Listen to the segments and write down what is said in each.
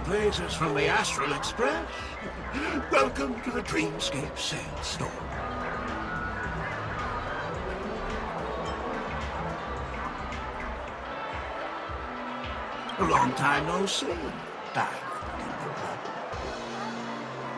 trailblazers from the Astral Express. Welcome to the Dreamscape Sandstorm. A long time no see, Diamond in the rough.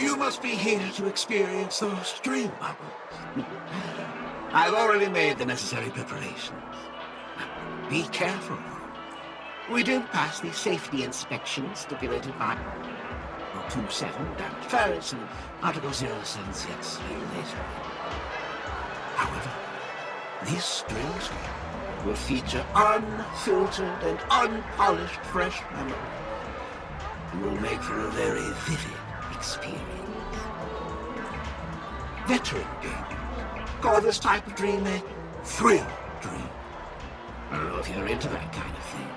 You must be here to experience those dream bubbles. I've already made the necessary preparations. Be careful, though. We did pass the safety inspection stipulated by 27 Ferris and Article 076 later. However, this dreamscape will feature unfiltered and unpolished fresh memory. You will make for a very vivid experience. Veteran gamers call this type of dream a thrill dream. I don't know if you're into that kind of thing.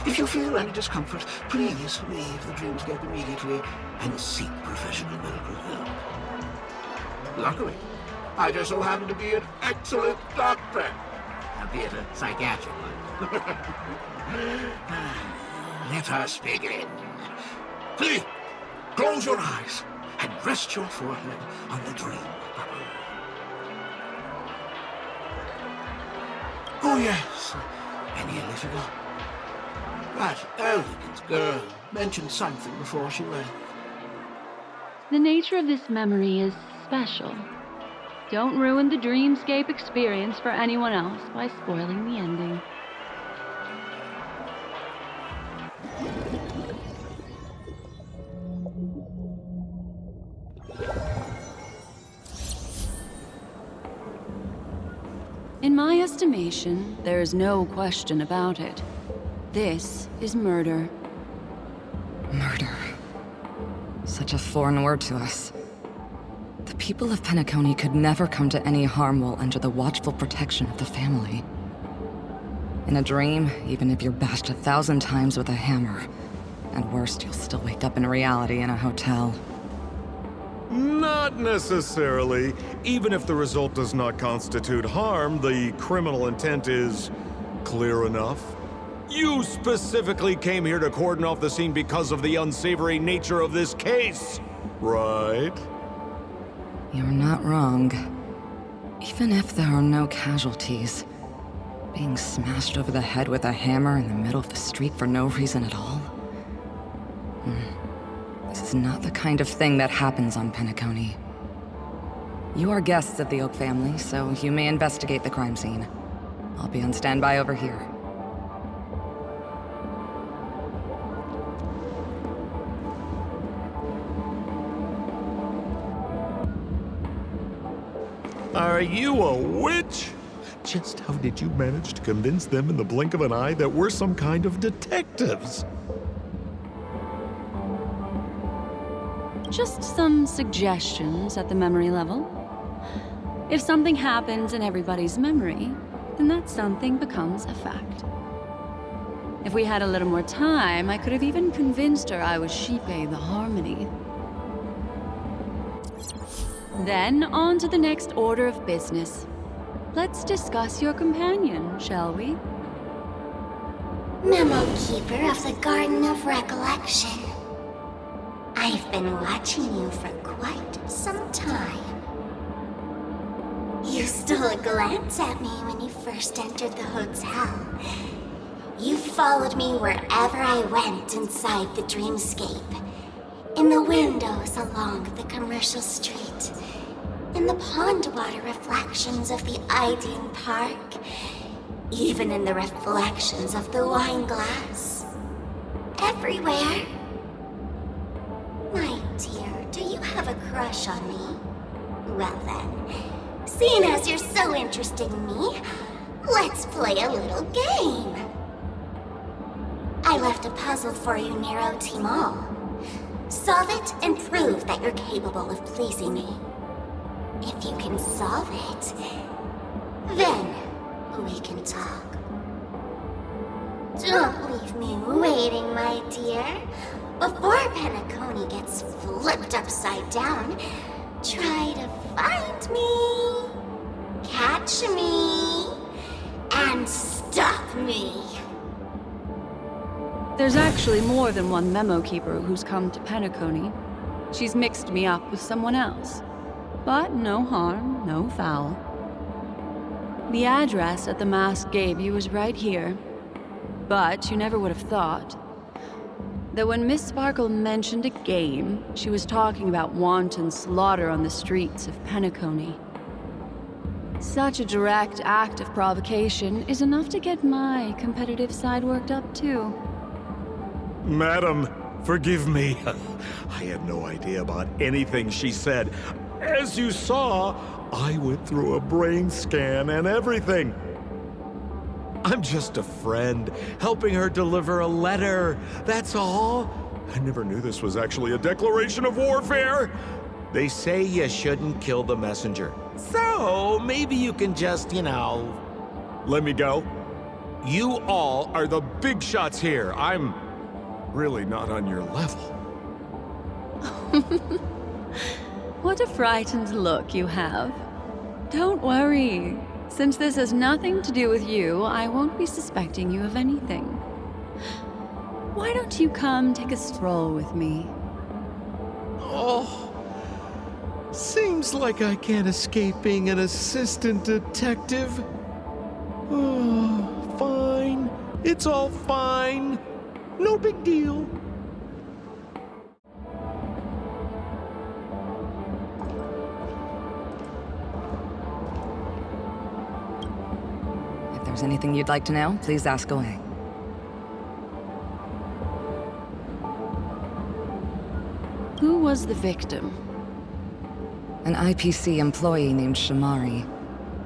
If you feel any discomfort, please leave the dreamscape immediately and seek professional medical help. Luckily, I just so happen to be an excellent doctor, albeit a psychiatric one. Let us begin. Please, close your eyes and rest your forehead on the dream bubble. Oh yes, I nearly forgot. That elegant girl mentioned something before she left. The nature of this memory is special. Don't ruin the dreamscape experience for anyone else by spoiling the ending. In my estimation, there is no question about it. This is murder. Murder. Such a foreign word to us. The people of Penacony could never come to any harm while under the watchful protection of the family. In a dream, even if you're bashed 1,000 times with a hammer, at worst, you'll still wake up in reality in a hotel. Not necessarily. Even if the result does not constitute harm, the criminal intent is clear enough. You specifically came here to cordon off the scene because of the unsavory nature of this case, right? You're not wrong. Even if there are no casualties, being smashed over the head with a hammer in the middle of the street for no reason at all? This is not the kind of thing that happens on Penacony. You are guests of the Oak family, so you may investigate the crime scene. I'll be on standby over here. Are you a witch? Just how did you manage to convince them in the blink of an eye that we're some kind of detectives? Just some suggestions at the memory level. If something happens in everybody's memory, then that something becomes a fact. If we had a little more time, I could have even convinced her I was Shipe the Harmony. Then, on to the next order of business. Let's discuss your companion, shall we? Memo Keeper of the Garden of Recollection. I've been watching you for quite some time. You stole a glance at me when you first entered the hotel. You followed me wherever I went inside the dreamscape. In the windows along the commercial street. In the pond water reflections of the Ideen Park. Even in the reflections of the wine glass. Everywhere. My dear, do you have a crush on me? Well then, seeing as you're so interested in me, let's play a little game. I left a puzzle for you, Nero Tamiil. Solve it and prove that you're capable of pleasing me. If you can solve it, then we can talk. Don't leave me waiting, my dear. Before Penacony gets flipped upside down, try to find me, catch me, and stop me. There's actually more than one memo keeper who's come to Penacony. She's mixed me up with someone else. But no harm, no foul. The address that the mask gave you is right here. But you never would have thought that when Miss Sparkle mentioned a game, she was talking about wanton slaughter on the streets of Penacony. Such a direct act of provocation is enough to get my competitive side worked up too. Madam, forgive me. I had no idea about anything she said. As you saw, I went through a brain scan and everything. I'm just a friend, helping her deliver a letter, that's all. I never knew this was actually a declaration of warfare. They say you shouldn't kill the messenger. So, maybe you can just, let me go. You all are the big shots here. I'm really not on your level. What a frightened look you have. Don't worry. Since this has nothing to do with you, I won't be suspecting you of anything. Why don't you come take a stroll with me? Oh, seems like I can't escape being an assistant detective. Oh, fine. It's all fine. No big deal. If there's anything you'd like to know, please ask away. Who was the victim? An IPC employee named Shamari.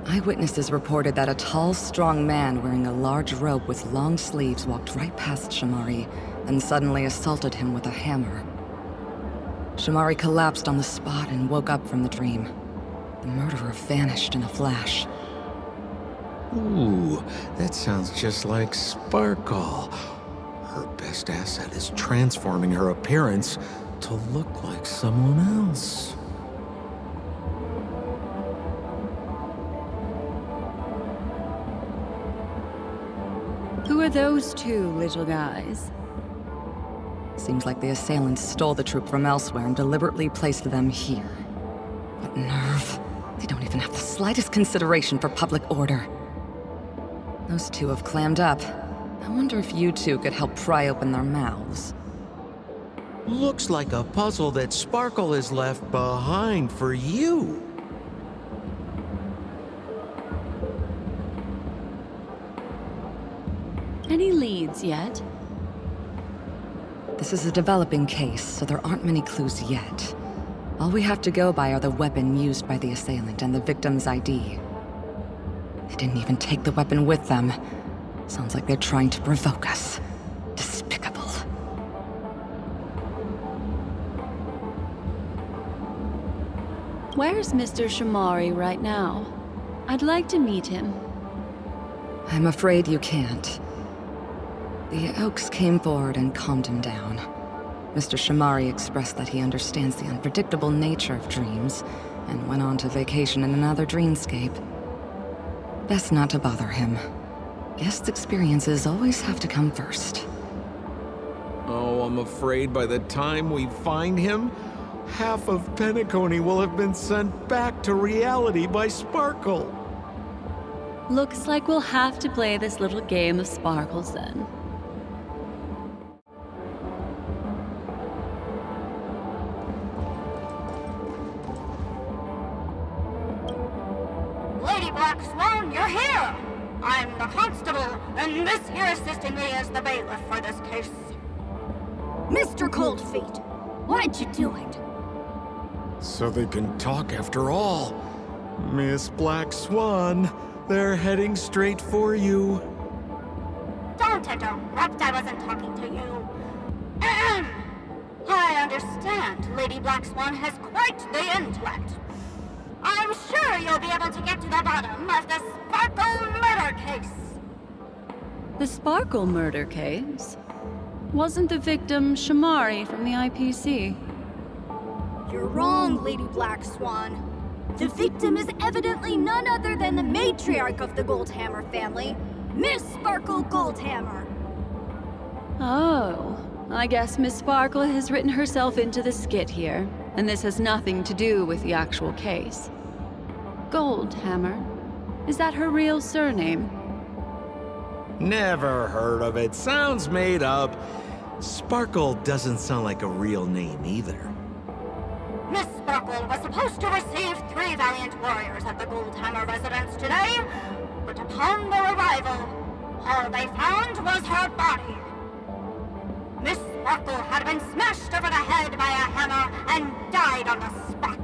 Eyewitnesses reported that a tall, strong man wearing a large robe with long sleeves walked right past Shamari and suddenly assaulted him with a hammer. Shamari collapsed on the spot and woke up from the dream. The murderer vanished in a flash. Ooh, that sounds just like Sparkle. Her best asset is transforming her appearance to look like someone else. Who are those two little guys? Seems like the assailants stole the troop from elsewhere and deliberately placed them here. What nerve. They don't even have the slightest consideration for public order. Those two have clammed up. I wonder if you two could help pry open their mouths. Looks like a puzzle that Sparkle has left behind for you. Any leads yet? This is a developing case, so there aren't many clues yet. All we have to go by are the weapon used by the assailant and the victim's ID. They didn't even take the weapon with them. Sounds like they're trying to provoke us. Despicable. Where's Mr. Shamari right now? I'd like to meet him. I'm afraid you can't. The Oaks came forward and calmed him down. Mr. Shamari expressed that he understands the unpredictable nature of dreams, and went on to vacation in another dreamscape. Best not to bother him. Guest experiences always have to come first. Oh, I'm afraid by the time we find him, half of Penacony will have been sent back to reality by Sparkle. Looks like we'll have to play this little game of sparkles then. Lady Black Swan, you're here! I'm the constable, and this here assisting me is the bailiff for this case. Mr. Coldfeet, why'd you do it? So they can talk after all. Miss Black Swan, they're heading straight for you. Don't interrupt, I wasn't talking to you. Ahem. I understand Lady Black Swan has quite the intellect. I'm sure you'll be able to get to the bottom of the Sparkle murder case. The Sparkle murder case? Wasn't the victim Shamari from the IPC? You're wrong, Lady Black Swan. The victim is evidently none other than the matriarch of the Goldhammer family, Miss Sparkle Goldhammer. Oh, I guess Miss Sparkle has written herself into the skit here, and this has nothing to do with the actual case. Goldhammer. Is that her real surname? Never heard of it. Sounds made up. Sparkle doesn't sound like a real name either. Miss Sparkle was supposed to receive 3 valiant warriors at the Goldhammer residence today, but upon their arrival, all they found was her body. Miss Sparkle had been smashed over the head by a hammer and died on the spot.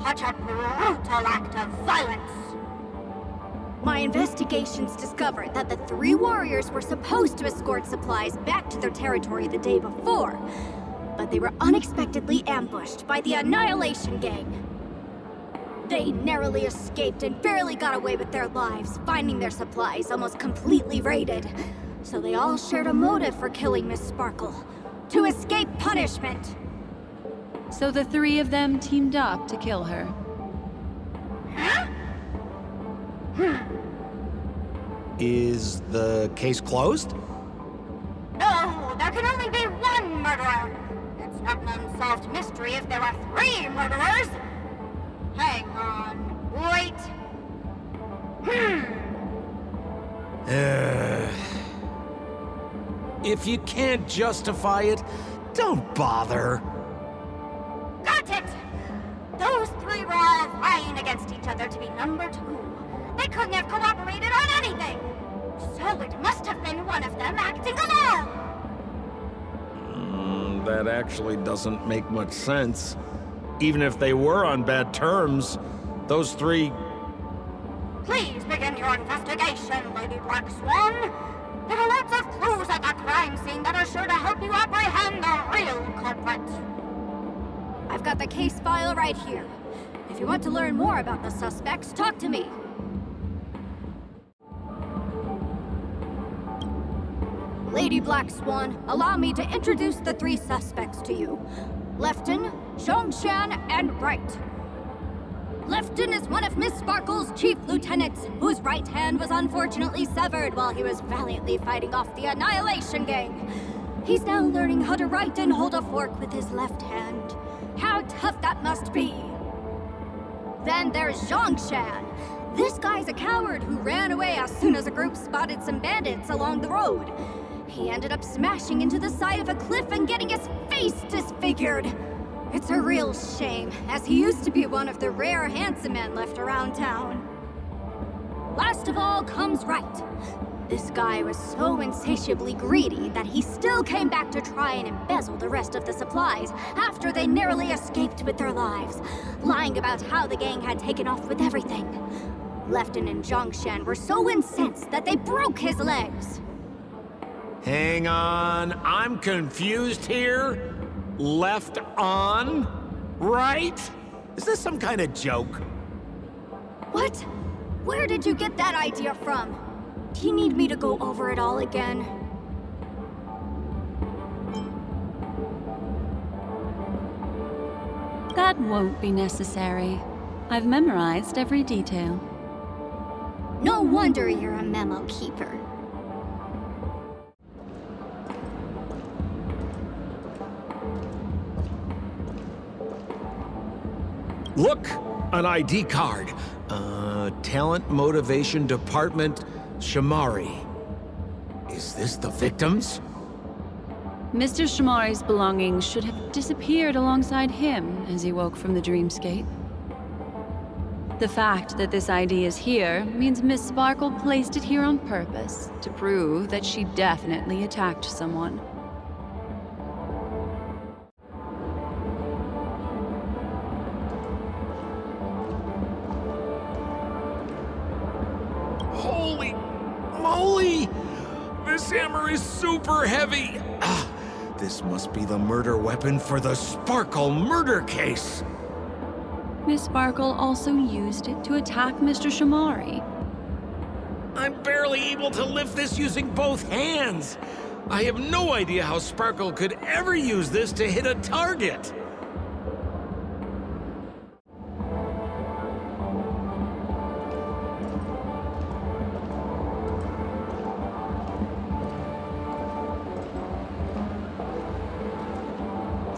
Such a brutal act of violence. My investigations discovered that the 3 warriors were supposed to escort supplies back to their territory the day before, but they were unexpectedly ambushed by the Annihilation Gang. They narrowly escaped and barely got away with their lives, finding their supplies almost completely raided. So they all shared a motive for killing Miss Sparkle, to escape punishment. So the 3 of them teamed up to kill her. Is the case closed? No, there can only be one murderer. It's not an unsolved mystery if there are 3 murderers. Hang on, wait. If you can't justify it, don't bother. Got it! Those 3 were all vying against each other to be number 2. They couldn't have cooperated on anything. So it must have been one of them acting alone. That actually doesn't make much sense. Even if they were on bad terms, those 3... Please begin your investigation, Lady Black Swan. There are lots of clues at the crime scene that are sure to help you apprehend the real culprit. I've got the case file right here. If you want to learn more about the suspects, talk to me. Lady Black Swan, allow me to introduce the 3 suspects to you. Lefton, Zhongshan, and Wright. Lefton is one of Miss Sparkle's chief lieutenants, whose right hand was unfortunately severed while he was valiantly fighting off the Annihilation Gang. He's now learning how to write and hold a fork with his left hand. How tough that must be! Then there's Zhongshan. This guy's a coward who ran away as soon as a group spotted some bandits along the road. He ended up smashing into the side of a cliff and getting his face disfigured. It's a real shame, as he used to be one of the rare handsome men left around town. Last of all comes Wright. This guy was so insatiably greedy that he still came back to try and embezzle the rest of the supplies after they narrowly escaped with their lives, lying about how the gang had taken off with everything. Lefton and Zhongshan were so incensed that they broke his legs. Hang on, I'm confused here. Left on? Right? Is this some kind of joke? What? Where did you get that idea from? Do you need me to go over it all again? That won't be necessary. I've memorized every detail. No wonder you're a memo keeper. Look! An ID card. Talent Motivation Department, Shamari. Is this the victims? Mr. Shamari's belongings should have disappeared alongside him as he woke from the dreamscape. The fact that this ID is here means Miss Sparkle placed it here on purpose to prove that she definitely attacked someone. Holy moly! This hammer is super heavy! This must be the murder weapon for the Sparkle murder case! Miss Sparkle also used it to attack Mr. Shamari. I'm barely able to lift this using both hands! I have no idea how Sparkle could ever use this to hit a target!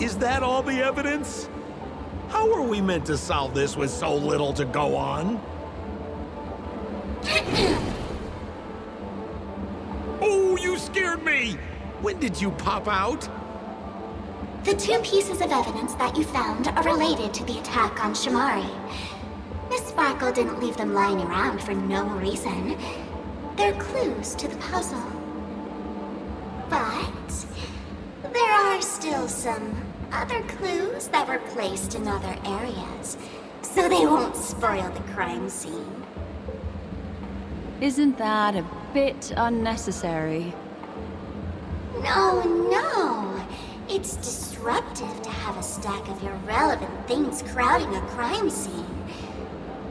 Is that all the evidence? How are we meant to solve this with so little to go on? Oh, you scared me! When did you pop out? The two pieces of evidence that you found are related to the attack on Shamari. Miss Sparkle didn't leave them lying around for no reason. They're clues to the puzzle. But there are still some other clues that were placed in other areas, so they won't spoil the crime scene. Isn't that a bit unnecessary? No. It's disruptive to have a stack of irrelevant things crowding a crime scene.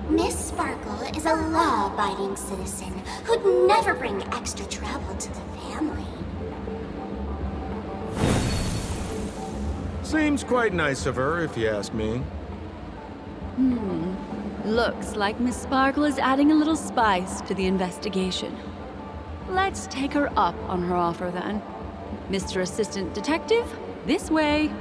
Miss Sparkle is a law-abiding citizen who'd never bring extra trouble to the family. Seems quite nice of her, if you ask me. Looks like Miss Sparkle is adding a little spice to the investigation. Let's take her up on her offer then. Mr. Assistant Detective, this way.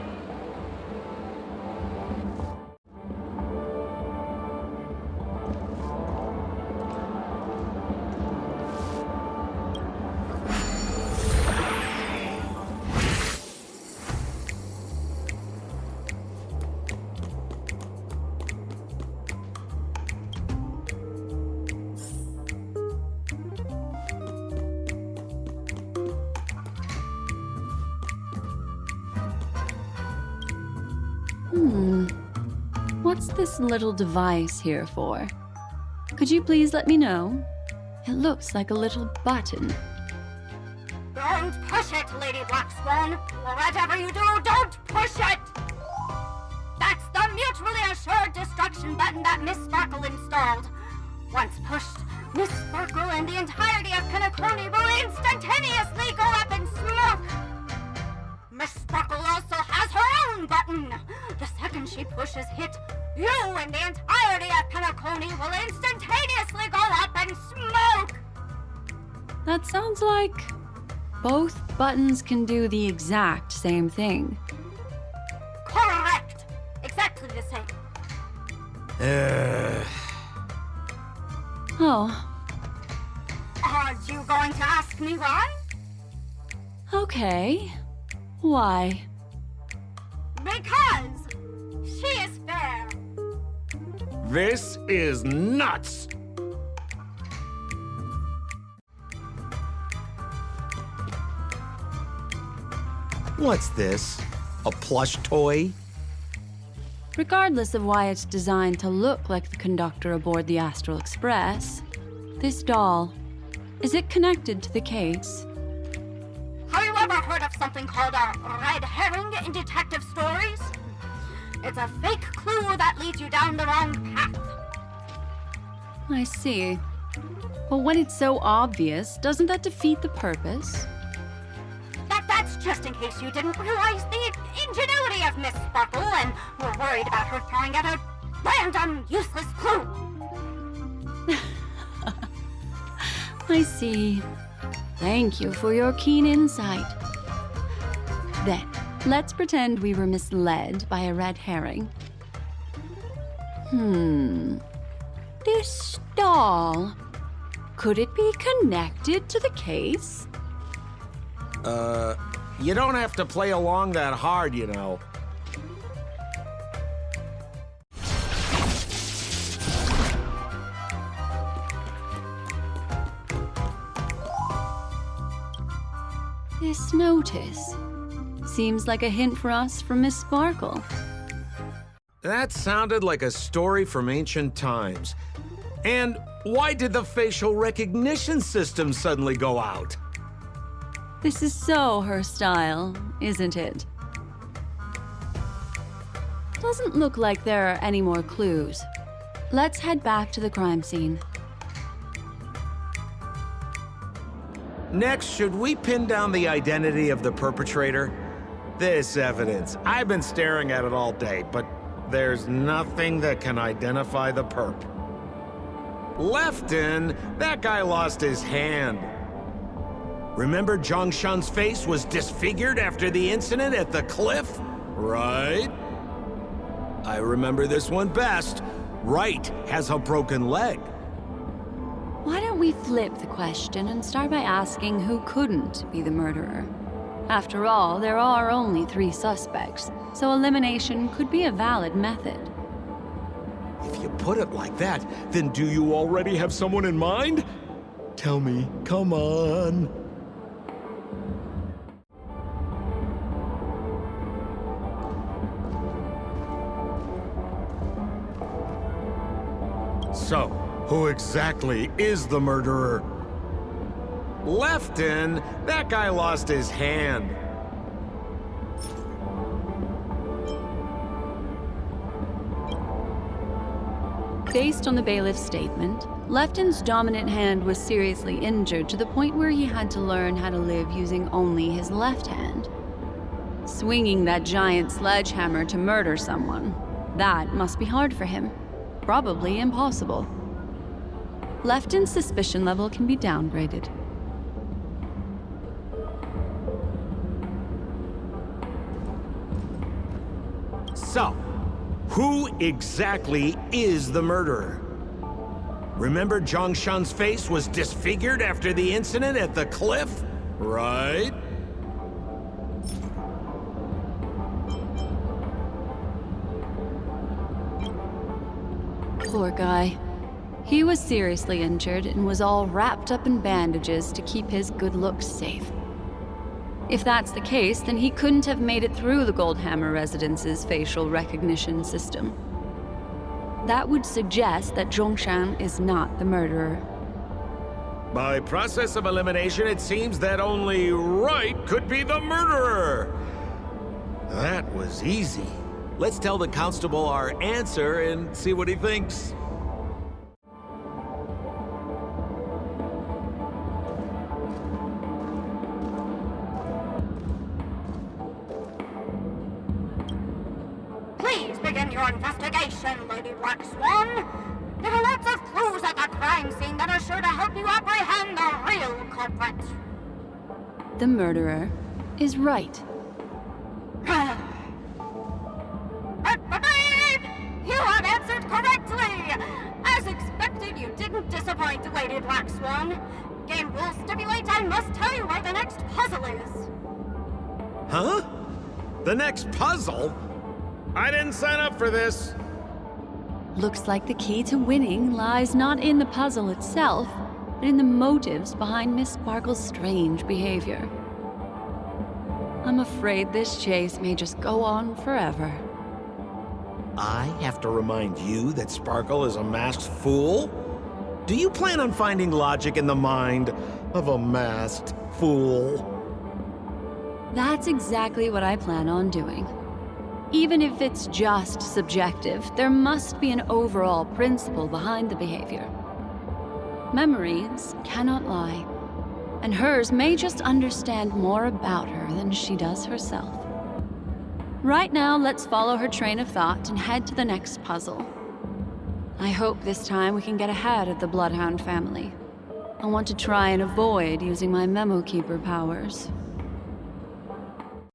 What's this little device here for? Could you please let me know? It looks like a little button. Don't push it, Lady Black Swan. Whatever you do, don't push it! That's the mutually assured destruction button that Miss Sparkle installed. Once pushed, Miss Sparkle and the entirety of Penacony will instantaneously go up in smoke! Miss Sparkle also has her own button. The second she pushes hit, you and the entirety of Penacony will instantaneously go up in smoke! That sounds like both buttons can do the exact same thing. Correct! Exactly the same. Oh, Are you going to ask me why? okay. Why? Because she is fair. This is nuts! What's this? A plush toy? Regardless of why it's designed to look like the conductor aboard the Astral Express, this doll, is it connected to the case? Have you ever heard of something called a red herring in detective stories? It's a fake clue that leads you down the wrong path. I see. But when it's so obvious, doesn't that defeat the purpose? That's just in case you didn't realize the ingenuity of Miss Sparkle and were worried about her throwing out a random, useless clue. I see. Thank you for your keen insight. Then, let's pretend we were misled by a red herring. This doll, could it be connected to the case? You don't have to play along that hard, you know. This notice seems like a hint for us from Miss Sparkle. That sounded like a story from ancient times. And why did the facial recognition system suddenly go out? This is so her style, isn't it? Doesn't look like there are any more clues. Let's head back to the crime scene. Next, should we pin down the identity of the perpetrator? This evidence, I've been staring at it all day, but there's nothing that can identify the perp. Lefton, that guy lost his hand. Remember Zhongshan's face was disfigured after the incident at the cliff? right? I remember this one best. Right has a broken leg. Why don't we flip the question and start by asking who couldn't be the murderer? After all, there are only 3 suspects, so elimination could be a valid method. If you put it like that, then do you already have someone in mind? Tell me, come on. So, who exactly is the murderer? Lefton? That guy lost his hand. Based on the bailiff's statement, Lefton's dominant hand was seriously injured to the point where he had to learn how to live using only his left hand. Swinging that giant sledgehammer to murder someone, that must be hard for him. Probably impossible. Lefton's suspicion level can be downgraded. So, who exactly is the murderer? Remember Zhongshan's face was disfigured after the incident at the cliff? Right? Poor guy. He was seriously injured and was all wrapped up in bandages to keep his good looks safe. If that's the case, then he couldn't have made it through the Goldhammer residence's facial recognition system. That would suggest that Zhongshan is not the murderer. By process of elimination, it seems that only Right could be the murderer. That was easy. Let's tell the constable our answer and see what he thinks. Please begin your investigation, Lady Black Swan. There are lots of clues at the crime scene that are sure to help you apprehend the real culprit. The murderer is Right. You have answered correctly! As expected, you didn't disappoint, Lady Black Swan. Game rules stipulate I must tell you where the next puzzle is. Huh? The next puzzle? I didn't sign up for this. Looks like the key to winning lies not in the puzzle itself, but in the motives behind Miss Sparkle's strange behavior. I'm afraid this chase may just go on forever. I have to remind you that Sparkle is a masked fool? Do you plan on finding logic in the mind of a masked fool? That's exactly what I plan on doing. Even if it's just subjective, there must be an overall principle behind the behavior. Memories cannot lie, and hers may just understand more about her than she does herself. Right now, let's follow her train of thought and head to the next puzzle. I hope this time we can get ahead of the Bloodhound family. I want to try and avoid using my Memo Keeper powers.